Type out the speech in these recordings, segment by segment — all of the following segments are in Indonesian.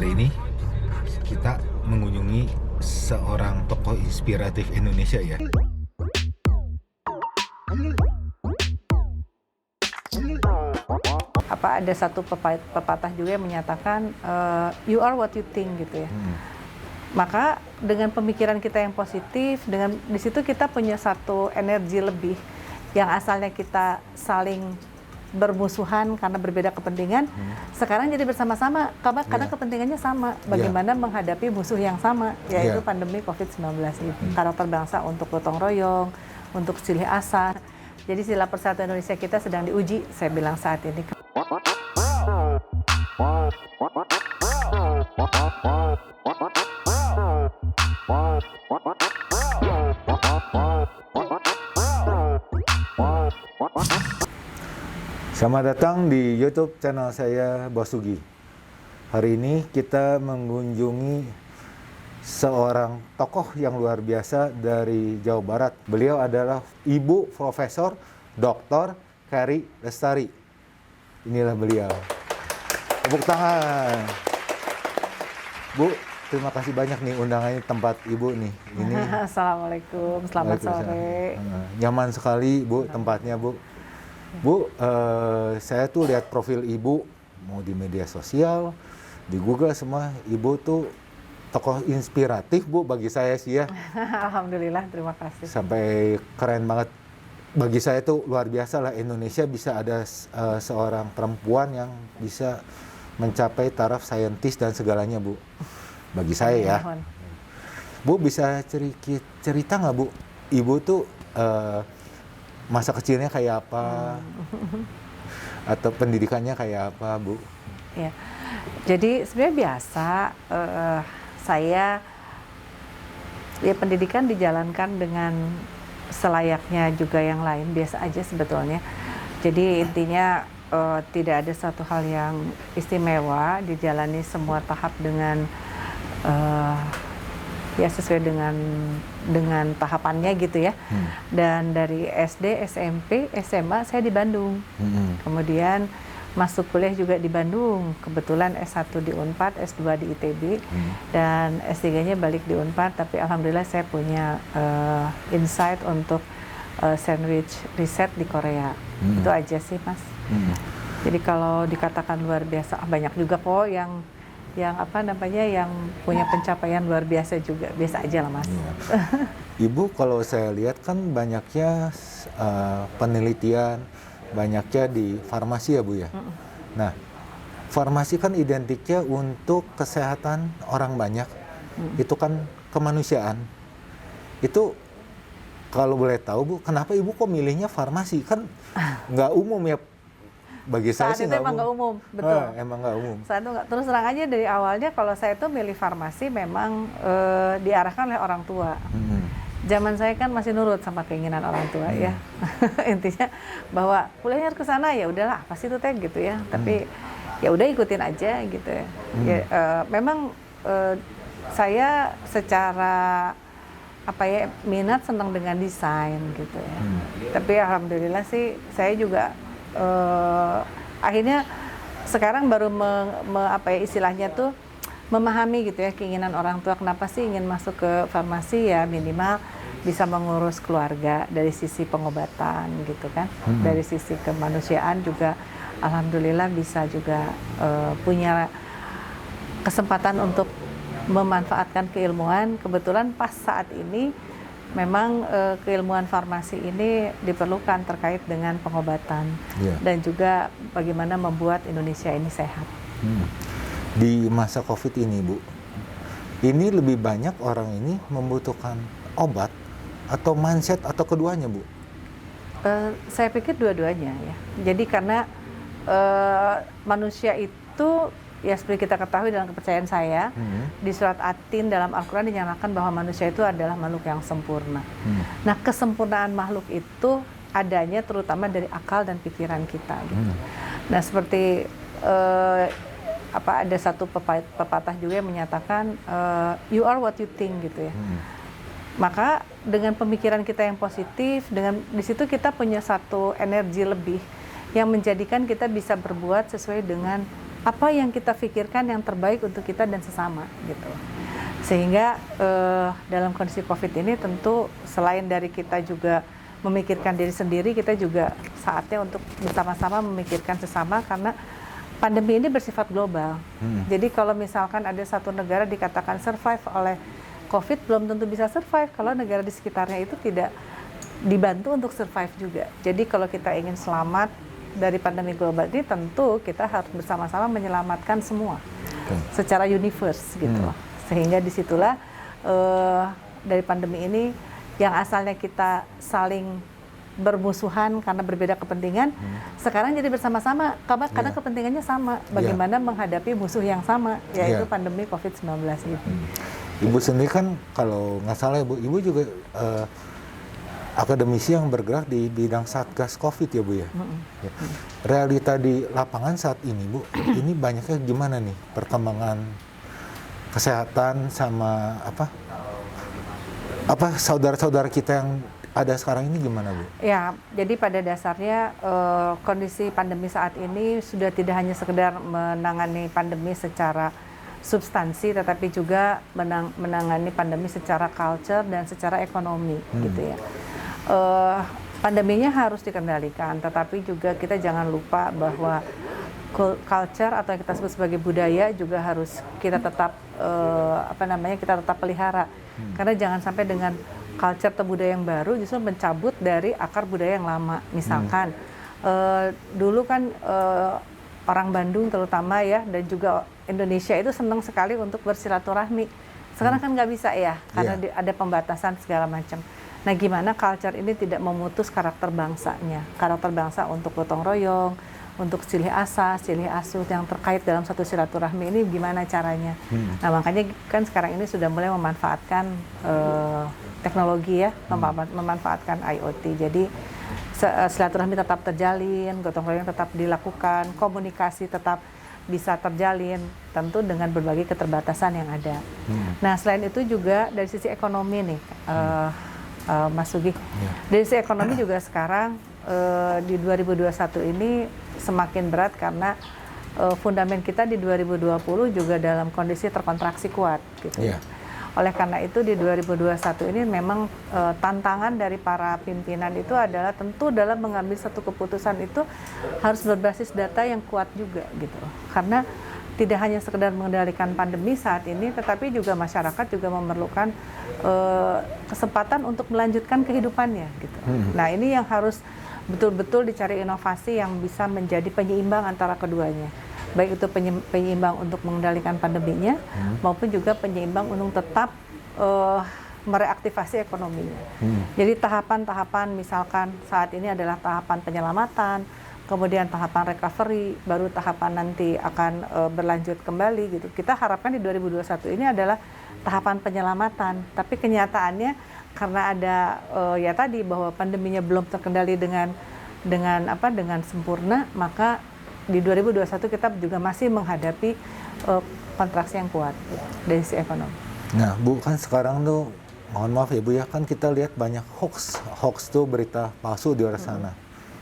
Hari ini kita mengunjungi seorang tokoh inspiratif Indonesia ya. Ada satu pepatah juga yang menyatakan you are what you think gitu ya. Maka dengan pemikiran kita yang positif, dengan di situ kita punya satu energi lebih yang asalnya kita saling bermusuhan karena berbeda kepentingan, sekarang jadi bersama-sama karena kepentingannya sama, bagaimana menghadapi musuh yang sama, yaitu pandemi COVID-19 ini. Karakter bangsa untuk gotong royong, untuk silih asa. Jadi sila persatuan Indonesia kita sedang diuji, saya bilang saat ini. Selamat datang di YouTube channel saya, Bos Sugi. Hari ini kita mengunjungi seorang tokoh yang luar biasa dari Jawa Barat. Beliau adalah Ibu Profesor Dr. Keri Lestari. Inilah beliau. Tepuk tangan. Bu, terima kasih banyak nih undangannya tempat Ibu nih. Ini. Assalamualaikum, selamat sore. Nyaman sekali Bu tempatnya Bu. Bu, saya tuh lihat profil Ibu, mau di media sosial, di Google semua, Ibu tuh tokoh inspiratif Bu bagi saya sih ya. Alhamdulillah, terima kasih. Sampai keren banget. Bagi saya tuh luar biasa lah, Indonesia bisa ada seorang perempuan yang bisa mencapai taraf saintis dan segalanya Bu. Bagi saya ya. Bu bisa cerita nggak Bu, Ibu tuh masa kecilnya kayak apa, atau pendidikannya kayak apa, Bu? Ya, jadi sebenarnya biasa saya ya pendidikan dijalankan dengan selayaknya juga yang lain, biasa aja sebetulnya. Jadi intinya tidak ada satu hal yang istimewa, dijalani semua tahap dengan ya sesuai dengan tahapannya gitu ya. Dan dari SD, SMP, SMA saya di Bandung. Kemudian masuk kuliah juga di Bandung. Kebetulan S1 di Unpad, S2 di ITB, dan S3-nya balik di Unpad. Tapi alhamdulillah saya punya insight untuk sandwich riset di Korea. Itu aja sih, Mas. Jadi kalau dikatakan luar biasa, banyak juga kok yang punya pencapaian luar biasa juga. Biasa aja lah, Mas. Ibu kalau saya lihat kan banyaknya penelitian, banyaknya di farmasi ya Bu ya. Nah, farmasi kan identiknya untuk kesehatan orang banyak. Itu kan kemanusiaan. Itu kalau boleh tahu Bu, kenapa Ibu kok milihnya farmasi? Kan nggak umum ya. Bagi saya sih emang nggak umum, betul. Emang nggak umum. Saat itu terus terang aja dari awalnya kalau saya itu milih farmasi memang diarahkan oleh orang tua. Zaman saya kan masih nurut sama keinginan orang tua ya. Intinya bahwa kuliahnya ke sana ya udahlah pasti itu teh gitu ya. Tapi ya udah ikutin aja gitu ya. Memang saya secara minat senang dengan desain gitu ya. Tapi alhamdulillah sih saya juga akhirnya sekarang baru istilahnya tuh memahami gitu ya keinginan orang tua, kenapa sih ingin masuk ke farmasi, ya minimal bisa mengurus keluarga dari sisi pengobatan gitu kan. Dari sisi kemanusiaan juga alhamdulillah bisa juga punya kesempatan untuk memanfaatkan keilmuan. Kebetulan pas saat ini memang keilmuan farmasi ini diperlukan terkait dengan pengobatan dan juga bagaimana membuat Indonesia ini sehat. Di masa COVID ini Bu, ini lebih banyak orang ini membutuhkan obat atau mindset atau keduanya Bu? Saya pikir dua-duanya ya. Jadi karena manusia itu ya seperti kita ketahui dalam kepercayaan saya, di surat At-Tin dalam Al-Quran dinyatakan bahwa manusia itu adalah makhluk yang sempurna. Nah, kesempurnaan makhluk itu adanya terutama dari akal dan pikiran kita. Gitu. Nah, seperti ada satu pepatah juga yang menyatakan you are what you think gitu ya. Maka dengan pemikiran kita yang positif, dengan di situ kita punya satu energi lebih yang menjadikan kita bisa berbuat sesuai dengan apa yang kita pikirkan yang terbaik untuk kita dan sesama gitu. Sehingga dalam kondisi COVID ini tentu selain dari kita juga memikirkan diri sendiri, kita juga saatnya untuk bersama-sama memikirkan sesama karena pandemi ini bersifat global. Jadi kalau misalkan ada satu negara dikatakan survive oleh COVID, belum tentu bisa survive kalau negara di sekitarnya itu tidak dibantu untuk survive juga. Jadi kalau kita ingin selamat dari pandemi global ini, tentu kita harus bersama-sama menyelamatkan semua secara universe gitu. Sehingga disitulah dari pandemi ini yang asalnya kita saling bermusuhan karena berbeda kepentingan, sekarang jadi bersama-sama karena kepentingannya sama, bagaimana menghadapi musuh yang sama, yaitu pandemi COVID-19 itu. Ibu sendiri kan kalau nggak salah Ibu juga akademisi yang bergerak di bidang Satgas COVID ya Bu ya. Ya. Realita di lapangan saat ini Bu, ini banyaknya gimana nih perkembangan kesehatan sama apa saudara-saudara kita yang ada sekarang ini gimana Bu? Ya, jadi pada dasarnya kondisi pandemi saat ini sudah tidak hanya sekedar menangani pandemi secara substansi, tetapi juga menangani pandemi secara culture dan secara ekonomi gitu ya. Pandeminya harus dikendalikan, tetapi juga kita jangan lupa bahwa culture atau yang kita sebut sebagai budaya juga harus kita tetap kita tetap pelihara. Karena jangan sampai dengan culture atau budaya yang baru justru mencabut dari akar budaya yang lama. Misalkan dulu kan orang Bandung terutama ya, dan juga Indonesia itu senang sekali untuk bersilaturahmi. Sekarang kan nggak bisa ya, karena ada pembatasan segala macam. Nah, gimana culture ini tidak memutus karakter bangsanya, karakter bangsa untuk gotong royong, untuk silih asa, silih asuh yang terkait dalam satu silaturahmi ini gimana caranya. Nah, makanya kan sekarang ini sudah mulai memanfaatkan teknologi ya, memanfaatkan IoT. Jadi silaturahmi tetap terjalin, gotong royong tetap dilakukan, komunikasi tetap bisa terjalin, tentu dengan berbagai keterbatasan yang ada. Nah, selain itu juga dari sisi ekonomi nih, Mas Sugi, dari sisi ekonomi juga sekarang di 2021 ini semakin berat karena fundament kita di 2020 juga dalam kondisi terkontraksi kuat gitu. Oleh karena itu di 2021 ini memang tantangan dari para pimpinan itu adalah tentu dalam mengambil satu keputusan itu harus berbasis data yang kuat juga gitu. Karena tidak hanya sekedar mengendalikan pandemi saat ini, tetapi juga masyarakat juga memerlukan kesempatan untuk melanjutkan kehidupannya gitu. Nah, ini yang harus betul-betul dicari inovasi yang bisa menjadi penyeimbang antara keduanya. Baik itu penyeimbang untuk mengendalikan pandeminya, maupun juga penyeimbang untuk tetap mereaktivasi ekonominya. Jadi tahapan-tahapan misalkan saat ini adalah tahapan penyelamatan, kemudian tahapan recovery, baru tahapan nanti akan berlanjut kembali gitu. Kita harapkan di 2021 ini adalah tahapan penyelamatan, tapi kenyataannya karena ada ya tadi bahwa pandeminya belum terkendali dengan sempurna, maka di 2021 kita juga masih menghadapi kontraksi yang kuat dari sisi ekonomi. Nah, Bu, kan sekarang tuh mohon maaf ya Bu ya, kan kita lihat banyak hoax tuh berita palsu di luar sana.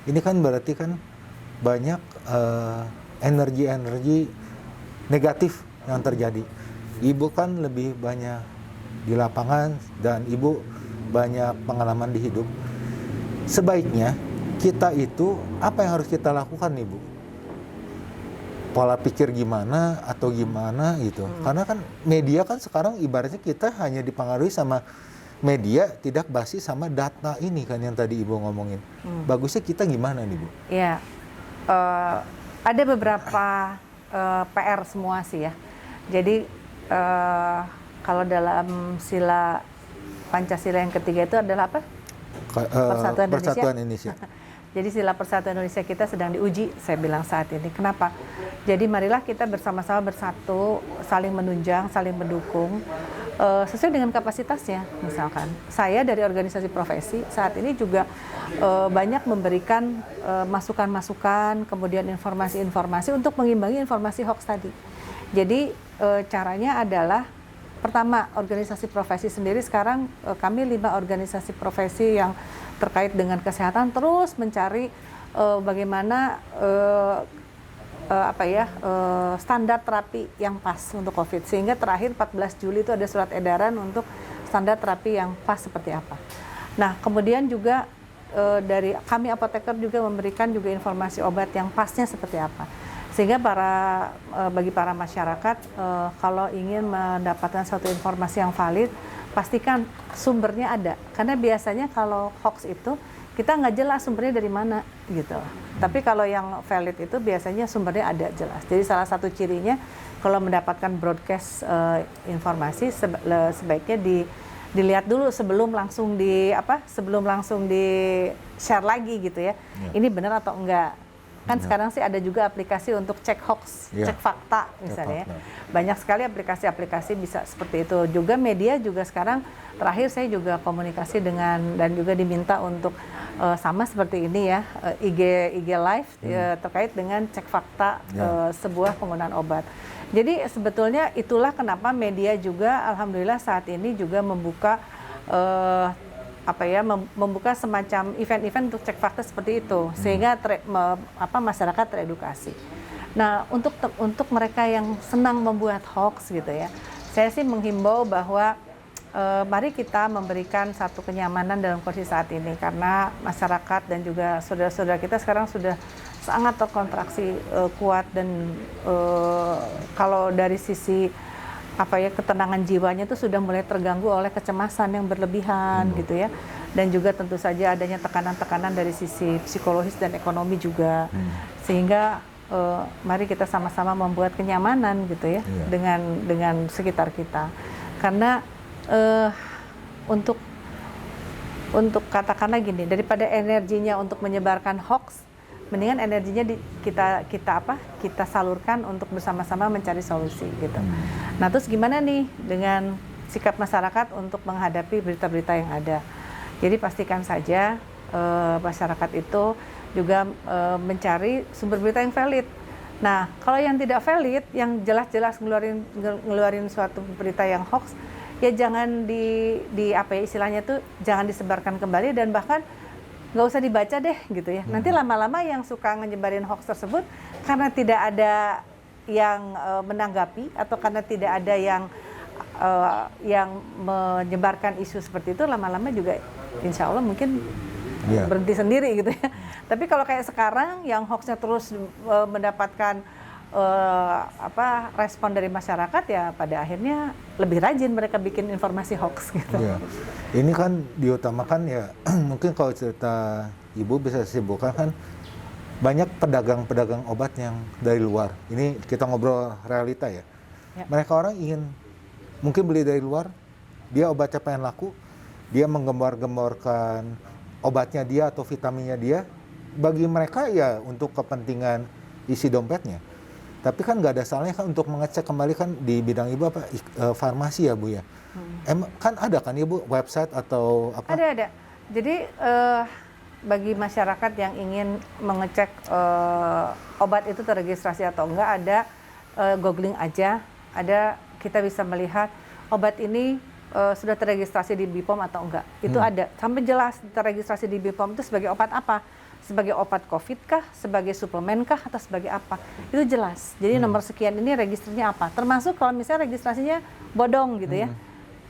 Ini kan berarti kan banyak energi negatif yang terjadi. Ibu kan lebih banyak di lapangan dan Ibu banyak pengalaman di hidup. Sebaiknya kita itu apa yang harus kita lakukan nih Bu? Pola pikir gimana atau gimana gitu. Karena kan media kan sekarang ibaratnya kita hanya dipengaruhi sama media, tidak basis sama data ini kan yang tadi Ibu ngomongin. Bagusnya kita gimana nih Bu? Iya, ada beberapa PR semua sih ya. Jadi kalau dalam sila Pancasila yang ketiga itu adalah apa? Persatuan Indonesia. Jadi sila persatuan Indonesia kita sedang diuji, saya bilang saat ini. Kenapa? Jadi marilah kita bersama-sama bersatu, saling menunjang, saling mendukung, sesuai dengan kapasitasnya. Misalkan, saya dari organisasi profesi saat ini juga banyak memberikan masukan-masukan, kemudian informasi-informasi untuk mengimbangi informasi hoax tadi. Jadi caranya adalah, pertama, organisasi profesi sendiri sekarang kami 5 organisasi profesi yang terkait dengan kesehatan terus mencari bagaimana standar terapi yang pas untuk COVID. Sehingga terakhir 14 Juli itu ada surat edaran untuk standar terapi yang pas seperti apa. Nah, kemudian juga dari kami apoteker juga memberikan juga informasi obat yang pasnya seperti apa. Sehingga bagi para masyarakat kalau ingin mendapatkan suatu informasi yang valid, pastikan sumbernya ada. Karena biasanya kalau hoax itu kita nggak jelas sumbernya dari mana gitu. Tapi kalau yang valid itu biasanya sumbernya ada jelas. Jadi salah satu cirinya kalau mendapatkan broadcast informasi sebaiknya dilihat dulu sebelum langsung di share lagi gitu ya. Ini benar atau enggak? Kan sekarang sih ada juga aplikasi untuk cek hoax, cek fakta misalnya. Banyak sekali aplikasi-aplikasi bisa seperti itu. Juga media juga sekarang terakhir saya juga komunikasi dengan dan juga diminta untuk sama seperti ini ya, IG live terkait dengan cek fakta sebuah penggunaan obat. Jadi sebetulnya itulah kenapa media juga alhamdulillah saat ini juga membuka membuka semacam event-event untuk cek fakta seperti itu sehingga masyarakat teredukasi. Nah, untuk mereka yang senang membuat hoax gitu ya, saya sih menghimbau bahwa mari kita memberikan satu kenyamanan dalam kondisi saat ini karena masyarakat dan juga saudara-saudara kita sekarang sudah sangat terkontraksi kuat dan kalau dari sisi ketenangan jiwanya itu sudah mulai terganggu oleh kecemasan yang berlebihan gitu ya, dan juga tentu saja adanya tekanan-tekanan dari sisi psikologis dan ekonomi juga sehingga mari kita sama-sama membuat kenyamanan gitu ya dengan sekitar kita karena untuk katakanlah gini, daripada energinya untuk menyebarkan hoax, mendingan energinya kita salurkan untuk bersama-sama mencari solusi gitu. Nah, terus gimana nih dengan sikap masyarakat untuk menghadapi berita-berita yang ada? Jadi pastikan saja masyarakat itu juga mencari sumber berita yang valid. Nah, kalau yang tidak valid, yang jelas-jelas ngeluarin suatu berita yang hoax, ya jangan istilahnya tuh jangan disebarkan kembali dan bahkan nggak usah dibaca deh gitu ya. Nanti lama-lama yang suka nyebarin hoax tersebut karena tidak ada yang menanggapi atau karena tidak ada yang menyebarkan isu seperti itu, lama-lama juga insya Allah mungkin berhenti sendiri gitu ya. Tapi kalau kayak sekarang yang hoaxnya terus mendapatkan respon dari masyarakat, ya pada akhirnya lebih rajin mereka bikin informasi hoax gitu. Ini kan diutamakan ya mungkin kalau cerita Ibu bisa simpulkan kan banyak pedagang-pedagang obat yang dari luar. Ini kita ngobrol realita ya. Mereka orang ingin mungkin beli dari luar, dia obatnya pengen laku, dia menggembor-gemborkan obatnya dia atau vitaminnya dia, bagi mereka ya untuk kepentingan isi dompetnya. Tapi kan nggak ada salahnya kan untuk mengecek kembali kan di bidang Ibu farmasi ya Bu ya. Kan ada kan Ibu website atau apa? Ada. Jadi bagi masyarakat yang ingin mengecek obat itu terregistrasi atau enggak, ada googling aja, kita bisa melihat obat ini sudah terregistrasi di BPOM atau enggak. Itu ada sampai jelas terregistrasi di BPOM itu sebagai obat apa. Sebagai obat COVID kah, sebagai suplemen kah, atau sebagai apa? Itu jelas. Jadi nomor sekian ini registernya apa? Termasuk kalau misalnya registrasinya bodong gitu ya.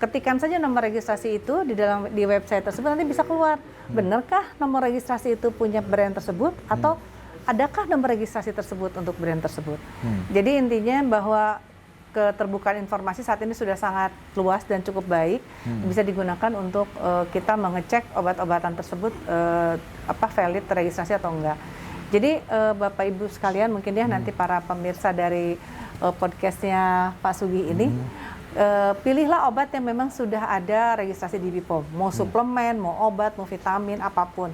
Ketikan saja nomor registrasi itu di website tersebut, nanti bisa keluar. Benarkah nomor registrasi itu punya brand tersebut atau adakah nomor registrasi tersebut untuk brand tersebut? Jadi intinya bahwa keterbukaan informasi saat ini sudah sangat luas dan cukup baik, bisa digunakan untuk kita mengecek obat-obatan tersebut valid terregistrasi atau enggak. Jadi Bapak Ibu sekalian, mungkin ya nanti para pemirsa dari podcastnya Pak Sugi ini, pilihlah obat yang memang sudah ada registrasi di BPOM, mau suplemen, mau obat, mau vitamin, apapun.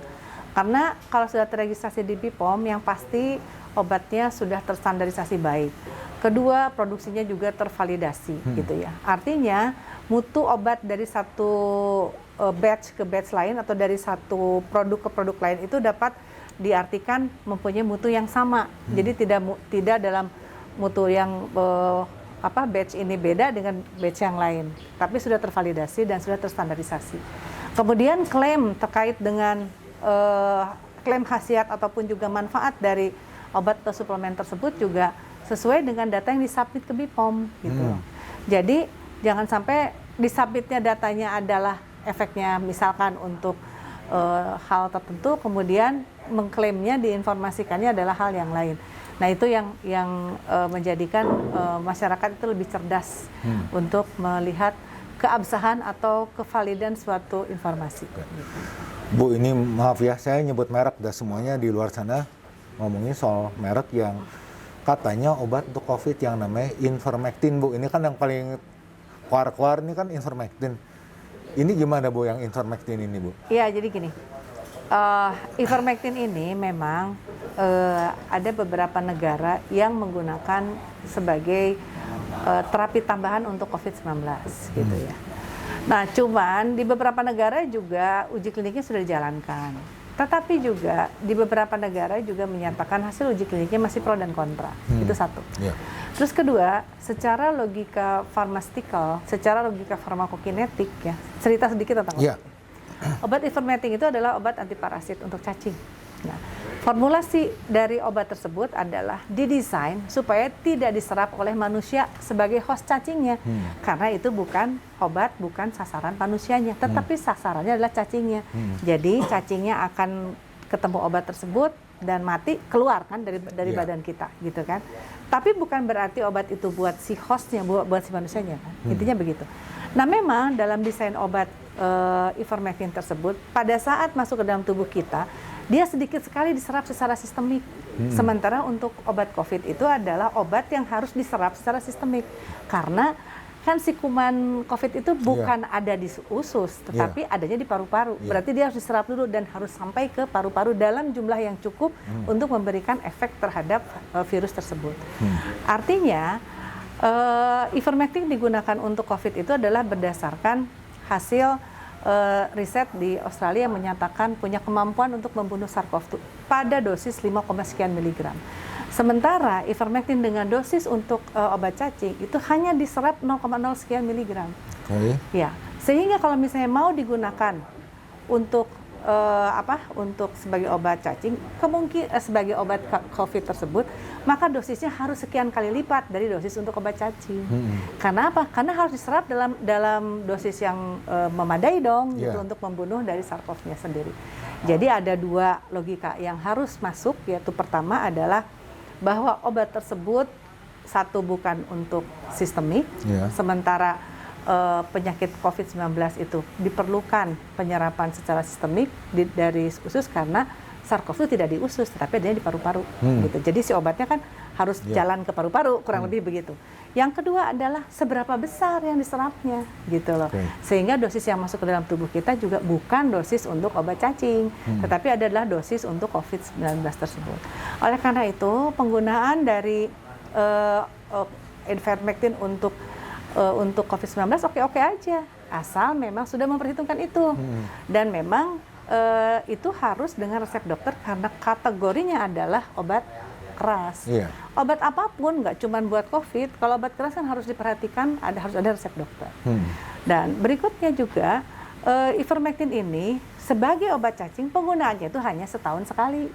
Karena kalau sudah terregistrasi di BPOM, yang pasti obatnya sudah terstandarisasi baik. Kedua, produksinya juga tervalidasi gitu ya. Artinya mutu obat dari satu batch ke batch lain atau dari satu produk ke produk lain itu dapat diartikan mempunyai mutu yang sama. Jadi tidak dalam mutu yang batch ini beda dengan batch yang lain, tapi sudah tervalidasi dan sudah terstandarisasi. Kemudian klaim terkait dengan klaim khasiat ataupun juga manfaat dari obat atau suplemen tersebut juga sesuai dengan data yang disubmit ke BPOM gitu. Jadi jangan sampai disubmitnya datanya adalah efeknya misalkan untuk hal tertentu, kemudian mengklaimnya diinformasikannya adalah hal yang lain. Nah itu yang menjadikan masyarakat itu lebih cerdas untuk melihat keabsahan atau kevalidan suatu informasi. Bu, ini maaf ya, saya nyebut merek, dah semuanya di luar sana ngomongin soal merek yang katanya obat untuk COVID yang namanya Ivermectin, Bu. Ini kan yang paling keluar ini kan Ivermectin. Ini gimana, Bu, yang Ivermectin ini, Bu? Iya, jadi gini, Ivermectin ini memang ada beberapa negara yang menggunakan sebagai terapi tambahan untuk COVID-19 gitu ya. Nah, cuman di beberapa negara juga uji kliniknya sudah dijalankan. Tetapi juga di beberapa negara juga menyatakan hasil uji kliniknya masih pro dan kontra. Itu satu. Terus kedua, secara logika farmastikal, secara logika farmakokinetik ya, cerita sedikit tentang obat. Obat Ivermectin itu adalah obat antiparasit untuk cacing. Nah, formulasi dari obat tersebut adalah didesain supaya tidak diserap oleh manusia sebagai host cacingnya. Karena itu bukan obat, bukan sasaran manusianya, tetapi sasarannya adalah cacingnya. Jadi cacingnya akan ketemu obat tersebut dan mati, keluar kan dari badan kita gitu kan. Tapi bukan berarti obat itu buat si hostnya, buat si manusianya kan. Intinya begitu. Nah memang dalam desain obat Ivermectin tersebut pada saat masuk ke dalam tubuh kita, dia sedikit sekali diserap secara sistemik. Sementara untuk obat COVID itu adalah obat yang harus diserap secara sistemik. Karena kan si kuman COVID itu bukan ada di usus, tetapi adanya di paru-paru. Berarti dia harus diserap dulu dan harus sampai ke paru-paru dalam jumlah yang cukup untuk memberikan efek terhadap virus tersebut. Artinya, Ivermectin digunakan untuk COVID itu adalah berdasarkan hasil riset di Australia yang menyatakan punya kemampuan untuk membunuh SARS-CoV-2 pada dosis 5, sekian miligram. Sementara Ivermectin dengan dosis untuk obat cacing itu hanya diserap 0,0 sekian miligram. Ya, sehingga kalau misalnya mau digunakan untuk untuk sebagai obat cacing, sebagai obat COVID tersebut, maka dosisnya harus sekian kali lipat dari dosis untuk obat cacing. Karena apa? Karena harus diserap dalam dosis yang memadai dong, gitu, untuk membunuh dari SARS-CoV-nya sendiri. Jadi ada dua logika yang harus masuk, yaitu pertama adalah bahwa obat tersebut satu bukan untuk sistemik, sementara penyakit COVID-19 itu diperlukan penyerapan secara sistemik dari usus karena SARS-CoV itu tidak di usus, tetapi adanya di paru-paru. Gitu. Jadi si obatnya kan harus jalan ke paru-paru, kurang lebih begitu. Yang kedua adalah seberapa besar yang diserapnya, gitu loh. Sehingga dosis yang masuk ke dalam tubuh kita juga bukan dosis untuk obat cacing, tetapi adalah dosis untuk COVID-19 tersebut. Oleh karena itu, penggunaan dari Ivermectin untuk COVID-19 oke-oke aja, asal memang sudah memperhitungkan itu. Dan memang itu harus dengan resep dokter karena kategorinya adalah obat keras. Obat apapun, nggak cuma buat COVID, kalau obat keras kan harus diperhatikan, harus ada resep dokter. Dan berikutnya juga, Ivermectin ini sebagai obat cacing penggunaannya itu hanya setahun sekali.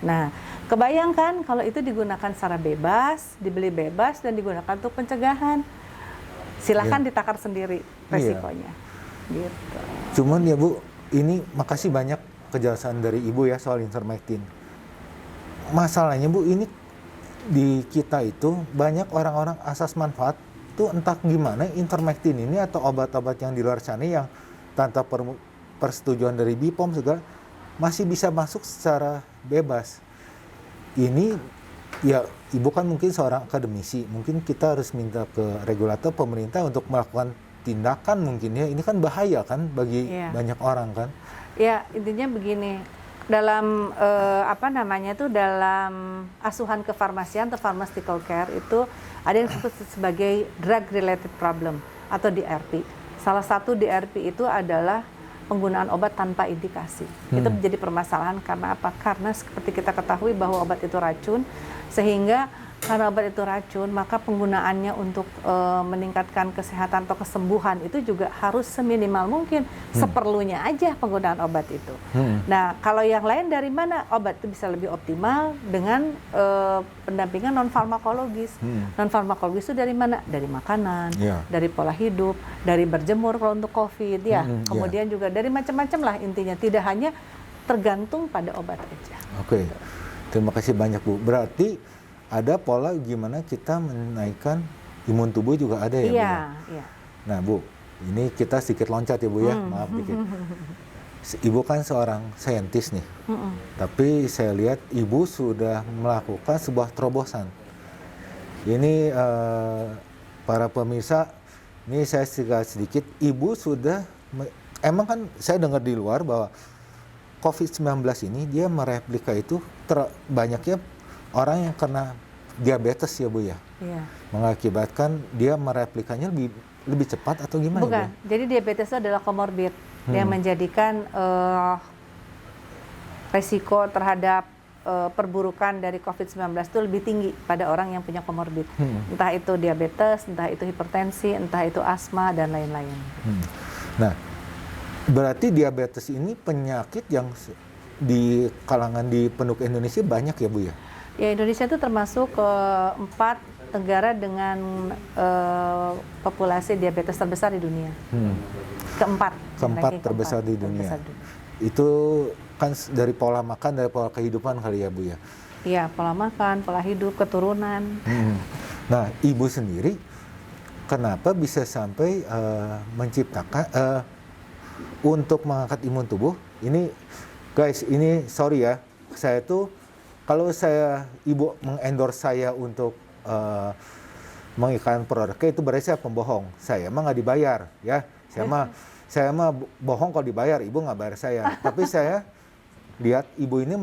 Nah, kebayangkan kalau itu digunakan secara bebas, dibeli bebas, dan digunakan untuk pencegahan. Silahkan ditakar sendiri resikonya. Gitu. Cuman ya Bu, ini makasih banyak kejelasan dari Ibu ya soal Ivermectin. Masalahnya Bu, ini di kita itu banyak orang-orang asas manfaat tuh entah gimana Ivermectin ini atau obat-obat yang di luar sana yang tanpa persetujuan dari BPOM juga masih bisa masuk secara bebas. Ini ya Ibu kan mungkin seorang akademisi, mungkin kita harus minta ke regulator pemerintah untuk melakukan tindakan mungkin ya. Ini kan bahaya kan bagi banyak orang kan. Ya, intinya begini. Dalam dalam asuhan kefarmasian atau pharmaceutical care itu ada yang disebut sebagai drug related problem atau DRP. Salah satu DRP itu adalah penggunaan obat tanpa indikasi. Itu menjadi permasalahan karena apa? Karena seperti kita ketahui bahwa obat itu racun, sehingga Karena obat itu racun, maka penggunaannya untuk meningkatkan kesehatan atau kesembuhan itu juga harus seminimal mungkin, seperlunya aja penggunaan obat itu. Nah, kalau yang lain dari mana obat itu bisa lebih optimal dengan pendampingan non farmakologis. Non farmakologis itu dari mana? Dari makanan, dari pola hidup, dari berjemur kalau untuk COVID ya. Kemudian juga dari macam-macam lah intinya, tidak hanya tergantung pada obat aja. Oke. Terima kasih banyak Bu. Berarti ada pola gimana kita menaikkan imun tubuh juga ada ya Bu? Iya. Nah Bu, ini kita sedikit loncat ya Bu ya, maaf dikit. Ibu kan seorang saintis nih, tapi saya lihat Ibu sudah melakukan sebuah terobosan. Ini para pemirsa, ini saya sedikit, Ibu sudah, emang kan saya dengar di luar bahwa COVID-19 ini dia mereplika itu banyaknya orang yang kena diabetes ya Bu ya, mengakibatkan dia mereplikanya lebih cepat atau gimana? Bukan, Bu? jadi diabetes itu adalah komorbid yang menjadikan resiko terhadap perburukan dari COVID-19 itu lebih tinggi pada orang yang punya komorbid. Entah itu diabetes, entah itu hipertensi, entah itu asma, dan lain-lain. Nah, berarti diabetes ini penyakit yang di kalangan di penduduk Indonesia banyak ya Bu ya? Ya, Indonesia itu termasuk keempat negara dengan populasi diabetes terbesar di dunia. Keempat terbesar di dunia. Itu kan dari pola makan, dari pola kehidupan kali ya Bu ya? Iya, pola makan, pola hidup, keturunan. Nah, Ibu sendiri kenapa bisa sampai menciptakan untuk mengangkat imun tubuh? Ini guys, ini sorry ya, saya tuh kalau Ibu mengendorse saya untuk mengiklan produknya itu berarti saya pembohong. Saya emang nggak dibayar ya. Saya mah bohong kalau dibayar, Ibu nggak bayar saya. Tapi saya lihat Ibu ini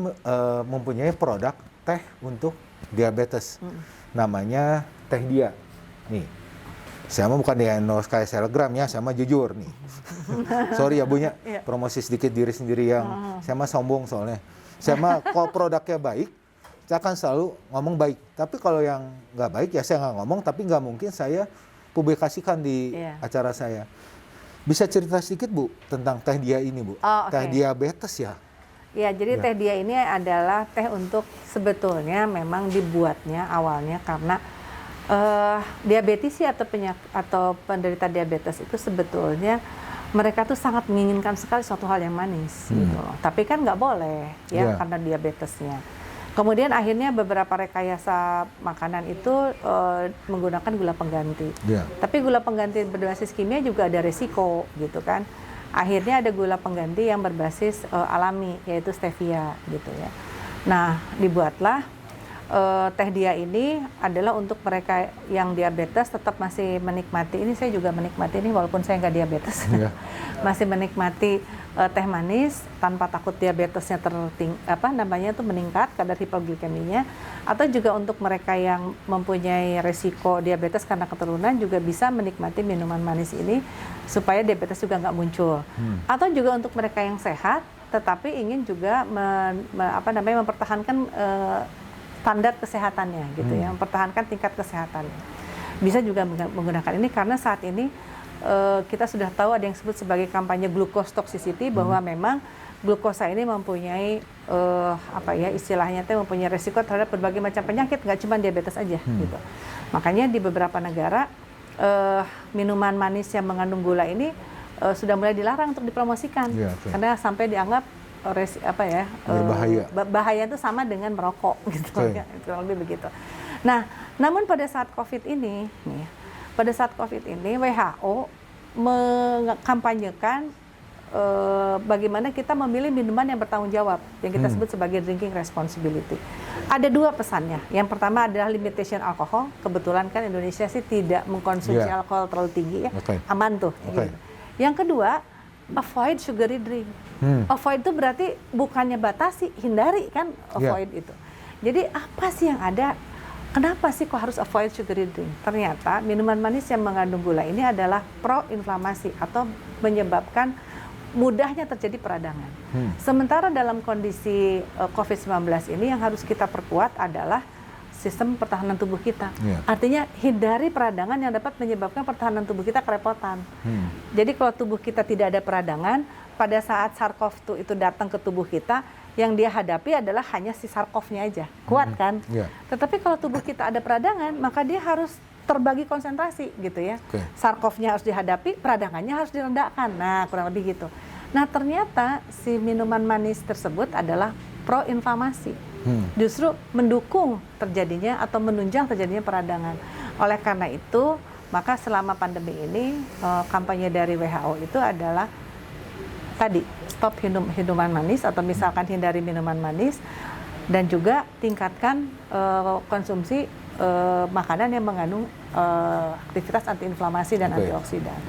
mempunyai produk teh untuk diabetes. Namanya Teh Dia. Nih. Saya mah bukan di-endorse kayak Selgram ya, saya mah jujur nih. Sorry ya Bu nya, promosi sedikit diri sendiri yang saya mah sombong soalnya. Saya mah kalau produknya baik, saya akan selalu ngomong baik. Tapi kalau yang nggak baik ya saya nggak ngomong, tapi nggak mungkin saya publikasikan di acara saya. Bisa cerita sedikit Bu tentang Teh Dia ini Bu? Teh diabetes ya? Ya, jadi Teh Dia ini adalah teh untuk sebetulnya memang dibuatnya awalnya karena diabetisi atau penderita diabetes itu sebetulnya mereka tuh sangat menginginkan sekali suatu hal yang manis gitu loh. Tapi kan nggak boleh ya karena diabetesnya. Kemudian akhirnya beberapa rekayasa makanan itu menggunakan gula pengganti. Tapi gula pengganti berbasis kimia juga ada resiko gitu kan. Akhirnya ada gula pengganti yang berbasis alami yaitu stevia gitu ya. Nah, dibuatlah Teh Dia ini adalah untuk mereka yang diabetes tetap masih menikmati. Ini saya juga menikmati ini walaupun saya nggak diabetes. Masih menikmati teh manis tanpa takut diabetesnya meningkat kadar hipoglikeminya, atau juga untuk mereka yang mempunyai resiko diabetes karena keturunan juga bisa menikmati minuman manis ini supaya diabetes juga nggak muncul. Atau juga untuk mereka yang sehat tetapi ingin juga mempertahankan standar kesehatannya gitu ya, mempertahankan tingkat kesehatannya. Bisa juga menggunakan ini karena saat ini kita sudah tahu ada yang disebut sebagai kampanye glucose toxicity, bahwa memang glukosa ini mempunyai istilahnya mempunyai resiko terhadap berbagai macam penyakit, nggak cuma diabetes aja gitu. Makanya di beberapa negara minuman manis yang mengandung gula ini sudah mulai dilarang untuk dipromosikan karena sampai dianggap bahaya itu sama dengan merokok gitu ya, kurang lebih begitu. Nah, namun pada saat COVID ini WHO mengkampanyekan bagaimana kita memilih minuman yang bertanggung jawab, yang kita sebut sebagai drinking responsibility. Ada dua pesannya. Yang pertama adalah limitation alkohol. Kebetulan kan Indonesia sih tidak mengkonsumsi alkohol terlalu tinggi ya, aman tuh. Gitu. Yang kedua, avoid sugary drink. Avoid itu berarti bukannya batasi, hindari kan avoid itu. Jadi apa sih yang ada? Kenapa sih kok harus avoid sugary drink? Ternyata minuman manis yang mengandung gula ini adalah pro-inflamasi atau menyebabkan mudahnya terjadi peradangan. Sementara dalam kondisi COVID-19 ini yang harus kita perkuat adalah sistem pertahanan tubuh kita. Iya. Artinya hindari peradangan yang dapat menyebabkan pertahanan tubuh kita kerepotan. Jadi kalau tubuh kita tidak ada peradangan, pada saat SARS-CoV-2 itu datang ke tubuh kita, yang dia hadapi adalah hanya si SARS-CoV-nya aja. Kuat kan? Iya. Tetapi kalau tubuh kita ada peradangan, maka dia harus terbagi konsentrasi gitu ya. Oke. SARS-CoV-nya harus dihadapi, peradangannya harus direndahkan. Nah, kurang lebih gitu. Nah, ternyata si minuman manis tersebut adalah pro-inflamasi. Justru mendukung terjadinya atau menunjang terjadinya peradangan. Oleh karena itu, maka selama pandemi ini kampanye dari WHO itu adalah tadi stop minuman manis atau misalkan hindari minuman manis dan juga tingkatkan konsumsi makanan yang mengandung aktivitas antiinflamasi dan antioksidan.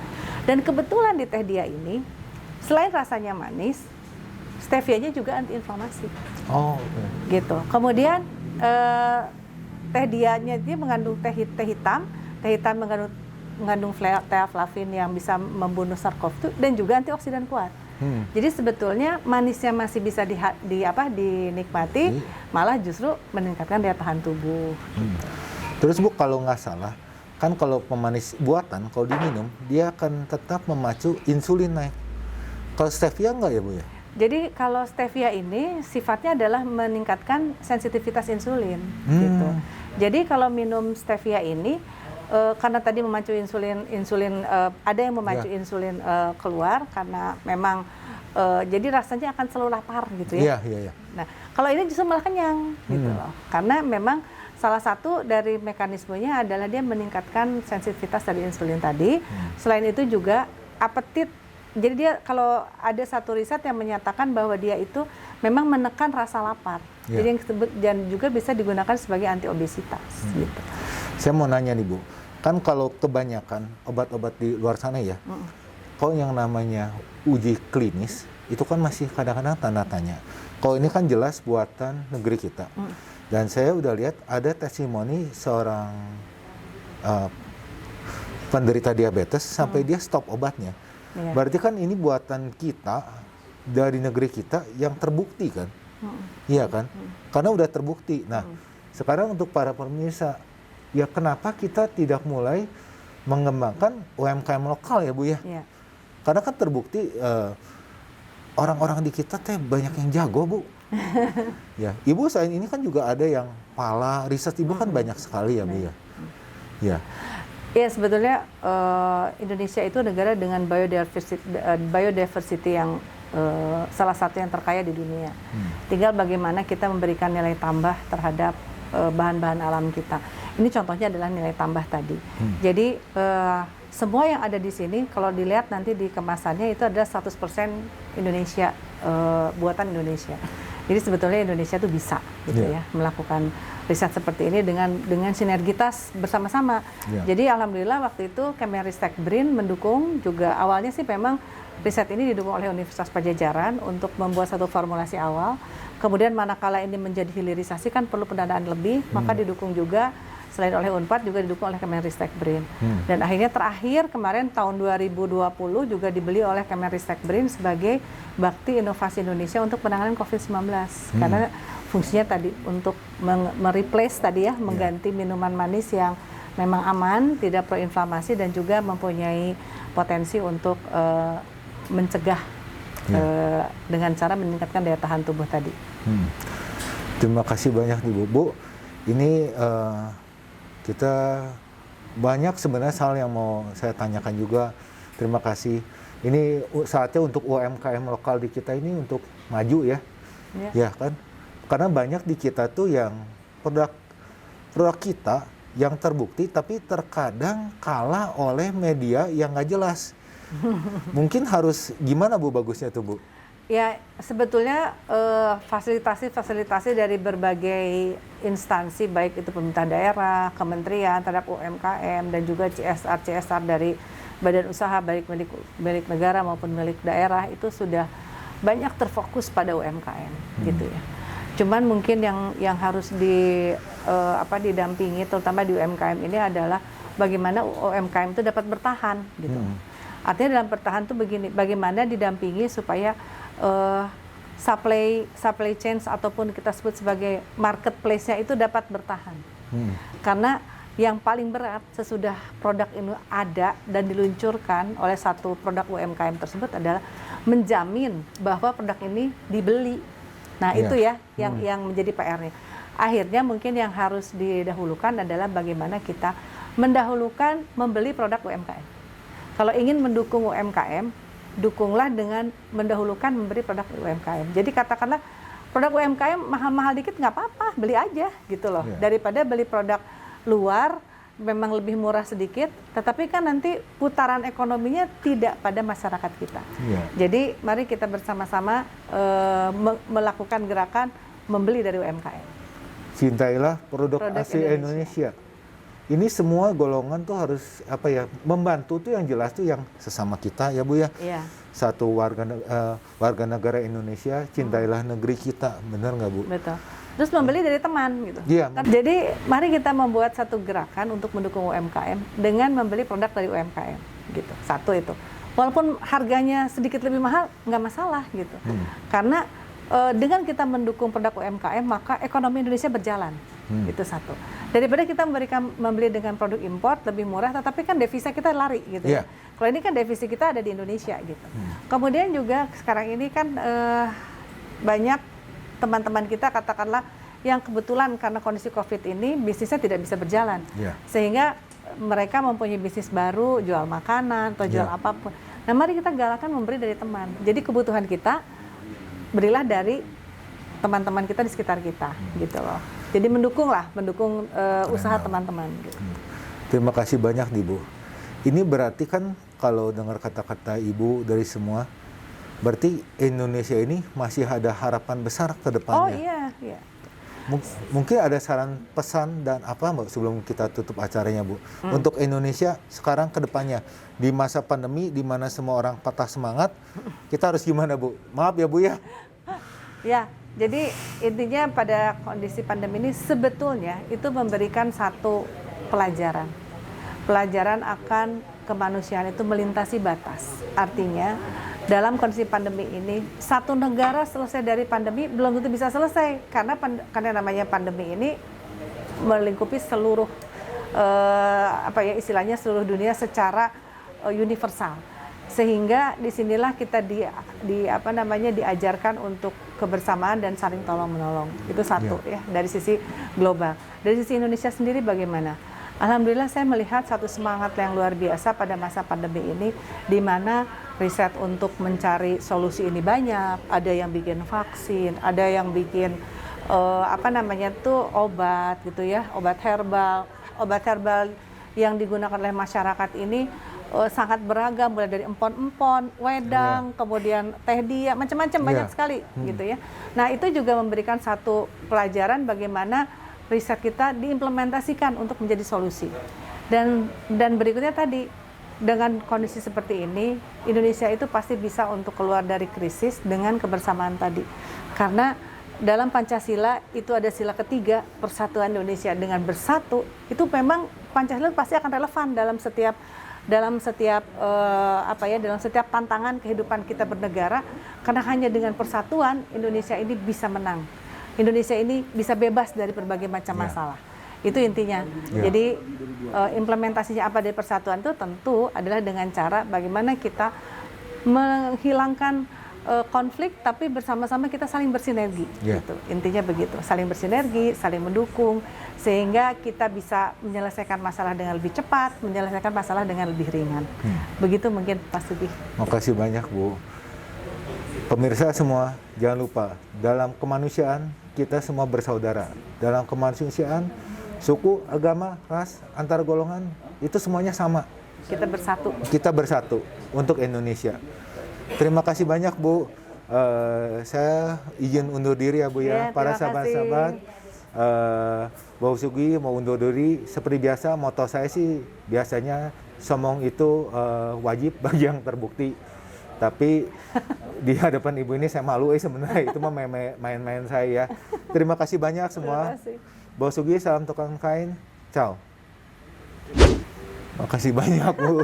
Dan kebetulan di teh dia ini selain rasanya manis, stevianya juga antiinflamasi. Oh, Gitu. Kemudian teh dianya dia mengandung teh hitam mengandung theaflavin yang bisa membunuh SARS-CoV-2 dan juga antioksidan kuat. Jadi sebetulnya manisnya masih bisa dinikmati, malah justru meningkatkan daya tahan tubuh. Terus Bu, kalau nggak salah, kan kalau pemanis buatan, kalau diminum, dia akan tetap memacu insulin naik. Kalau stevia nggak ya Bu ya? Jadi kalau stevia ini sifatnya adalah meningkatkan sensitivitas insulin. Gitu. Jadi kalau minum stevia ini, karena tadi memacu insulin ada yang memacu insulin keluar karena memang jadi rasanya akan selalu lapar gitu ya. Iya. Nah, kalau ini justru malah kenyang gitu loh. Karena memang salah satu dari mekanismenya adalah dia meningkatkan sensitivitas dari insulin tadi. Selain itu juga apetit. Jadi dia kalau ada satu riset yang menyatakan bahwa dia itu memang menekan rasa lapar. Jadi yang disebut dan juga bisa digunakan sebagai antiobesitas gitu. Saya mau nanya nih Bu, kan kalau kebanyakan obat-obat di luar sana ya, kalau yang namanya uji klinis itu kan masih kadang-kadang tanda tanya. Kalau ini kan jelas buatan negeri kita. Dan saya udah lihat ada testimoni seorang penderita diabetes sampai dia stop obatnya. Berarti kan ini buatan kita dari negeri kita yang terbukti kan? Iya kan? Karena udah terbukti. Nah, sekarang untuk para pemirsa, ya kenapa kita tidak mulai mengembangkan UMKM lokal ya Bu ya? Iya. Karena kan terbukti orang-orang di kita teh banyak yang jago Bu. Ya, Ibu selain ini kan juga ada yang pala, riset Ibu kan banyak sekali ya Bu ya. Ya. Ya sebetulnya Indonesia itu negara dengan biodiversity yang salah satu yang terkaya di dunia. Tinggal bagaimana kita memberikan nilai tambah terhadap bahan-bahan alam kita. Ini contohnya adalah nilai tambah tadi. Jadi semua yang ada di sini kalau dilihat nanti di kemasannya itu adalah 100% Indonesia, buatan Indonesia. Jadi sebetulnya Indonesia itu bisa gitu ya melakukan riset seperti ini dengan sinergitas bersama-sama. Jadi alhamdulillah waktu itu Kemenristek BRIN mendukung juga awalnya sih memang riset ini didukung oleh Universitas Padjadjaran untuk membuat satu formulasi awal. Kemudian manakala ini menjadi hilirisasi kan perlu pendanaan lebih, maka didukung juga selain oleh Unpad juga didukung oleh Kemenristek BRIN. Dan akhirnya terakhir kemarin tahun 2020 juga dibeli oleh Kemenristek BRIN sebagai Bakti Inovasi Indonesia untuk penanganan COVID-19. Karena fungsinya tadi untuk mereplace tadi ya, mengganti minuman manis yang memang aman, tidak proinflamasi dan juga mempunyai potensi untuk mencegah dengan cara meningkatkan daya tahan tubuh tadi. Terima kasih banyak Ibu. Bu, ini kita banyak sebenarnya hal yang mau saya tanyakan juga. Terima kasih. Ini saatnya untuk UMKM lokal di kita ini untuk maju ya. Ya kan? Karena banyak di kita tuh yang produk kita yang terbukti tapi terkadang kalah oleh media yang nggak jelas. Mungkin harus gimana Bu bagusnya tuh Bu? Ya sebetulnya fasilitasi dari berbagai instansi baik itu pemerintah daerah, kementerian terhadap UMKM dan juga CSR dari badan usaha baik milik negara maupun milik daerah itu sudah banyak terfokus pada UMKM gitu ya. Cuman mungkin yang harus didampingi terutama di UMKM ini adalah bagaimana UMKM itu dapat bertahan gitu. Artinya dalam bertahan itu begini, bagaimana didampingi supaya supply chain ataupun kita sebut sebagai marketplace-nya itu dapat bertahan. Karena yang paling berat sesudah produk ini ada dan diluncurkan oleh satu produk UMKM tersebut adalah menjamin bahwa produk ini dibeli. Nah, itu ya yang menjadi PR-nya. Akhirnya mungkin yang harus didahulukan adalah bagaimana kita mendahulukan membeli produk UMKM. Kalau ingin mendukung UMKM, dukunglah dengan mendahulukan memberi produk UMKM. Jadi katakanlah produk UMKM mahal-mahal dikit nggak apa-apa, beli aja gitu loh. Daripada beli produk luar memang lebih murah sedikit, tetapi kan nanti putaran ekonominya tidak pada masyarakat kita. Jadi mari kita bersama-sama melakukan gerakan membeli dari UMKM. Cintailah produk asli Indonesia. Ini semua golongan tuh harus membantu tuh yang jelas tuh yang sesama kita ya Bu ya. Satu warga negara Indonesia, cintailah negeri kita, benar nggak Bu? Betul. Terus membeli dari teman gitu. Jadi mari kita membuat satu gerakan untuk mendukung UMKM dengan membeli produk dari UMKM gitu. Satu itu. Walaupun harganya sedikit lebih mahal nggak masalah gitu. Karena dengan kita mendukung produk UMKM maka ekonomi Indonesia berjalan. Itu satu. Daripada kita membeli dengan produk impor lebih murah, tetapi kan devisa kita lari gitu ya. Kalau ini kan devisa kita ada di Indonesia gitu. Kemudian juga sekarang ini kan banyak teman-teman kita katakanlah yang kebetulan karena kondisi COVID ini bisnisnya tidak bisa berjalan. Sehingga mereka mempunyai bisnis baru, jual makanan atau jual apapun. Nah, mari kita galakan memberi dari teman. Jadi kebutuhan kita berilah dari teman-teman kita di sekitar kita gitu loh. Jadi mendukung usaha teman-teman gitu. Terima kasih banyak nih Bu. Ini berarti kan kalau dengar kata-kata Ibu dari semua, berarti Indonesia ini masih ada harapan besar ke depannya. Oh iya. Mungkin ada saran pesan dan apa Mbak sebelum kita tutup acaranya Bu. Untuk Indonesia sekarang ke depannya di masa pandemi di mana semua orang patah semangat, kita harus gimana Bu? Maaf ya Bu ya. Ya, jadi intinya pada kondisi pandemi ini sebetulnya itu memberikan satu pelajaran. Pelajaran akan kemanusiaan itu melintasi batas. Artinya dalam kondisi pandemi ini, satu negara selesai dari pandemi belum tentu bisa selesai karena namanya pandemi ini melingkupi seluruh istilahnya seluruh dunia secara universal. Sehingga disinilah kita diajarkan untuk kebersamaan dan saling tolong menolong. Itu satu ya dari sisi global. Dari sisi Indonesia sendiri bagaimana? Alhamdulillah saya melihat satu semangat yang luar biasa pada masa pandemi ini, di mana riset untuk mencari solusi ini banyak. Ada yang bikin vaksin, ada yang bikin obat gitu ya, obat herbal. Obat herbal yang digunakan oleh masyarakat ini sangat beragam, mulai dari empon-empon, wedang, kemudian teh dia, macam-macam banyak sekali gitu ya. Nah itu juga memberikan satu pelajaran bagaimana riset kita diimplementasikan untuk menjadi solusi. Dan berikutnya tadi, dengan kondisi seperti ini, Indonesia itu pasti bisa untuk keluar dari krisis dengan kebersamaan tadi. Karena dalam Pancasila itu ada sila ketiga, persatuan Indonesia. Dengan bersatu, itu memang Pancasila pasti akan relevan dalam setiap tantangan kehidupan kita bernegara, karena hanya dengan persatuan Indonesia ini bisa menang. Indonesia ini bisa bebas dari berbagai macam masalah. Itu intinya. Jadi implementasinya apa dari persatuan itu tentu adalah dengan cara bagaimana kita menghilangkan konflik, tapi bersama-sama kita saling bersinergi. Gitu. Intinya begitu, saling bersinergi, saling mendukung, sehingga kita bisa menyelesaikan masalah dengan lebih cepat, menyelesaikan masalah dengan lebih ringan. Begitu mungkin Pak Sugi. Makasih banyak Bu. Pemirsa semua, jangan lupa, dalam kemanusiaan kita semua bersaudara. Dalam kemanusiaan, suku, agama, ras, antar golongan, itu semuanya sama. Kita bersatu. Kita bersatu untuk Indonesia. Terima kasih banyak Bu. Saya izin undur diri ya Bu ya. Para sahabat-sahabat, Bu Sugi mau undur diri. Seperti biasa, moto saya sih biasanya sombong itu wajib bagi yang terbukti. Tapi di hadapan Ibu ini saya malu sebenarnya, itu mah main-main saya ya. Terima kasih banyak semua. Bu Sugi, salam tukang kain. Ciao. Makasih banyak Bu.